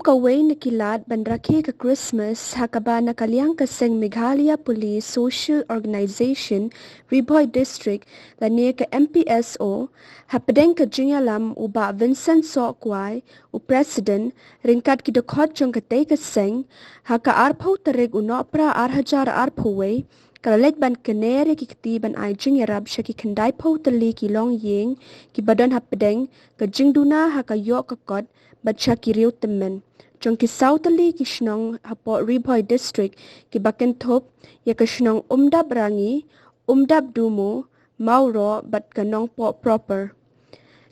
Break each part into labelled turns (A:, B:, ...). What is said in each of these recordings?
A: kaway nakilat bandrake ka Christmas hakaba nakaliang kaseng Meghalaya Police Social Organization Riboy District lani ka MPSO hapadeng ka jingalam uba Vincent Sokway u President ringkat kidokot jong katay kaseng haka arpaw tarig unopra arhajar arpaway kalalet ban kanere ki katiban ay jingarab siya ki kanday paw tali ki long ying ki badan hapadeng ka jingduna haka yok kakot bat siya ki riw temen. Jong ki Sautali ki Shnong hapo Riboy District ki Bakentop ya ka Shnong umdab rangi, umdab dumo, mauro bat kanong po proper.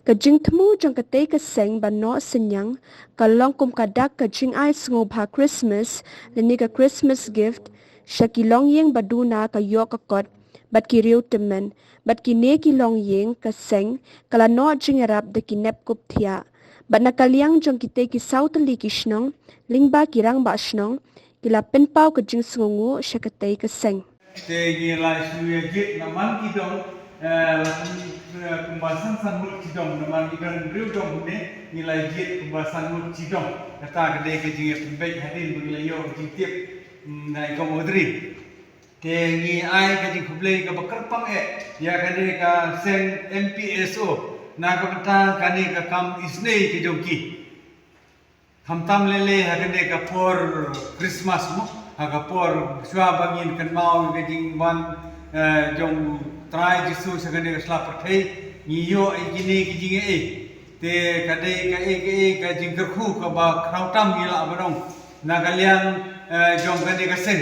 A: Ka jing temu jong katay ka seng ban no senyang kalong kum kadak ka jing ay sngop ha Christmas lani ka Christmas gift siya ki long yeng baduna ka yok kakot bat ki riw temen bat ki ne ki long yeng ka seng kala no jing arab de ki nep kup thia. Bat nakaliang jong kita ki Sautali ki Shnong, lingba kirang ba Shnong, kila penpau ke jing sungungu siya katay ka seng.
B: Tegi lai suya git naman kidong kumbasan sanmut kidong naman kidong riu dong ne nilai git kumbasan mut kidong kata kede ke jing pembek hadin bagi yo jing tiap nai kom odri tegi ai ke jing kublei ke bakerpang ya kede ka seng MPSO na kapata kani ka kam isnei ke jongki hamtam lele hakane ka por Christmas mo haka por shwa bangin kan mau ke jing ban jong trai jisu sakane ka slap thei ni yo ai gini ki jing te kade ka jing kerkhu ka ba krautam gila barong na kalian jong kade ka sen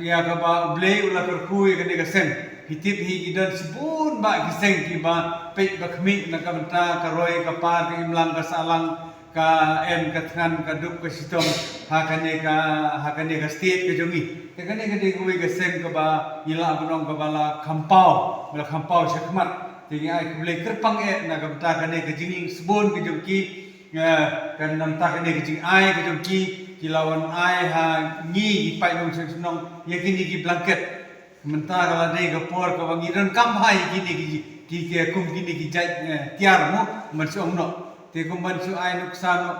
B: ya ka ba blei ula kerkhu kade ka sen hitip hi idan sibun ba kiseng ki ba pe ba khmi na ka banta ka roi ka par ka imlang ka salang ka em ka than ka dup ka sitom hakane ka state ka jongi ka kane ka de ko ka seng ka ba ila bunong ka bala khampau shakmat tingi ai ku le kerpang na ka banta kane ka jing sibun ka jongki kan nam ta kane ka jing ai ka jongki kilawan ai ha ngi pai nong senong yakini ki blanket mentah kalau dia kepor ke bangi dan kampai gini ki kum gini ki jai tiar mo mansong no te kum mansu ai nuksan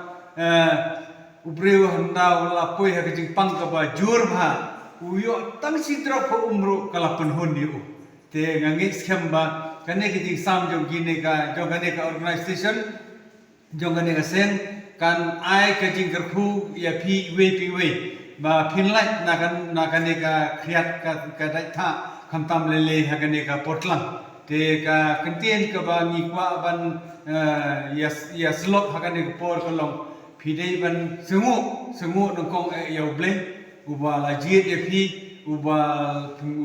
B: ubreu handa wala poi ha kejing pang ka ba jur bha uyo tang sidra ko umru kala penhun diu te ngangi schem ba kane kejing sam jong gini ka jong kane ka organization jong kane ka sen kan ai kejing kerhu ya pi we ba pinlai na kan ka kriat ka dai tha khamtam lele ha kan ka portlang te ka kentien ka ba ni kwa ban ya slot ha kan ka por kolong pidei ban sungu nong kong ya ble uba la jiet e pi uba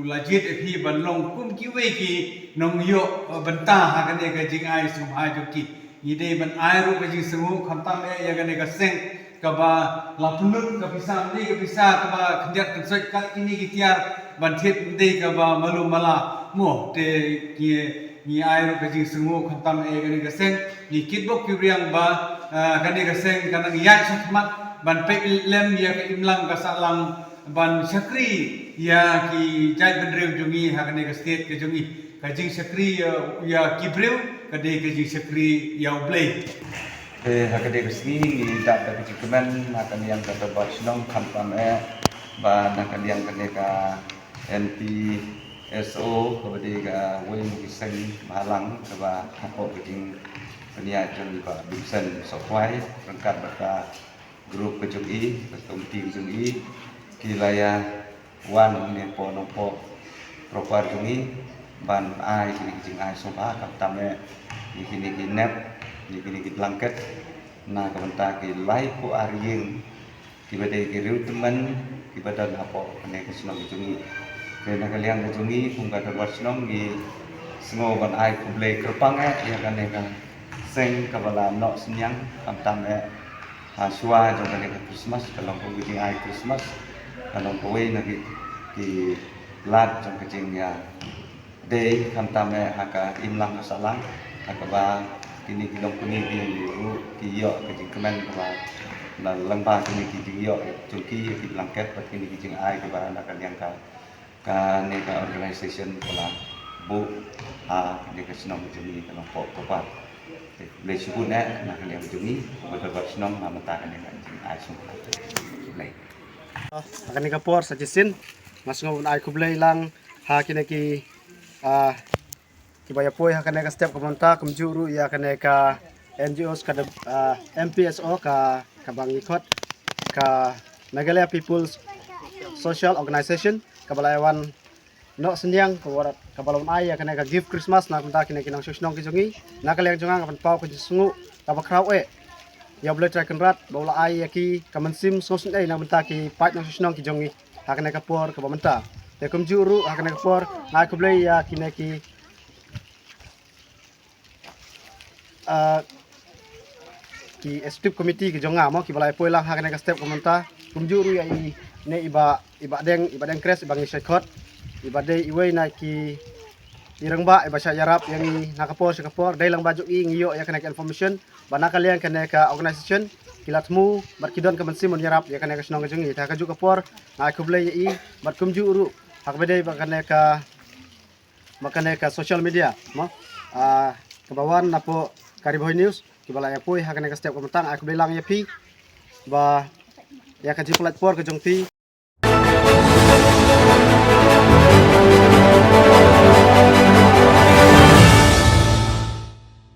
B: la jiet e pi ban long kum ki we ki nong yo ban ta ha kan ka jing ai sum ha jo ki idei ban ai ru ka jing sungu khamtam ya kan ka seng kaba lapunut kapisa ni kapisa kaba khendiat kensoi kat ini kitiar banthit dei kaba malu mala mo te ni ai ka jing sungu khantam gani ka seng ni kitbok kyriang ba gani ka seng kanang yai sakmat ban pe lem ya ka imlang ka salang ban sakri ya ki jai bandrew jungi ha gani ka state ka jungi ka jing sakri ya kibreu ka dei ka jing sakri ya ublei
C: hakade kesini ni tak ada kemen akan yang kata Barcelona kampam ba akan yang kene NPSO kepada ka wing kiseng malang ba hapo bikin penia jeng ba Vincent Sokway rengkat baka grup kejungi ketumti kejungi kilaya wan ni po nopo propar jungi ban ai kini ai soba kampam kini nep ni kini ki blanket na kabanta ki lai ko aryeng ki bade ki riu teman ki badan apo ne ke senong jungi ke na kaliang ke jungi kung ka war senong ki sengo ban ai ku ble kerpang ya kan ne ka seng kabala no senyang tam ha suwa jo kan ne Christmas kalau ko gi ai Christmas kalau ko we na ki lat jong kecing ya day tam haka imlang salang haka ba kini kilong kuni ki yo ke kemen ba na lengba kini ki yo cuki ki blanket pat kini ki ai ke barang kan yang ka ne ka organization pula bu ha ni ke senang jadi kalau pok boleh sebut nak kalian berjungi beberapa senang nama tahan yang ai semua boleh
D: akan ni kapor sajisin mas ngau ai kublai lang ha kinaki kibaya poi akan ka setiap kemonta kumjuru ya akan ka NGOs ka MPSO ka bang ikot ka Meghalaya People's Social Organization ka balayawan no senyang ka balon ai akan ka give Christmas na kunta kinaki nang susnong kijungi na kaliang jungang apan pau ka sungu ka bakrau ya boleh try kenrat bola ai ki kamansim sosun na benta ki pat nang susnong kijungi akan ka por ka bamenta te kumjuru akan ka por na kublai ya kinaki ki step committee ki jonga mo ki balai poi lang ha kana ka step komenta kumjuru ya i ne iba deng kres ibang ni shekot iba dei iwei na ki irangba iba sya yarap yang i nakapor dai lang baju i ngiyo ya kana information bana kalian kana ka organization kilatmu barkidon ka mansim mon yarap ya kana ka snong jungi ta ka ju kapor na ku blai i bar kumjuru hak bedai ba kana ka social media mo kebawan napo Kariboy News kibala ya poi hakana ka setiap komentar aku bilang ya pi ba ya ka ji platform ke jongti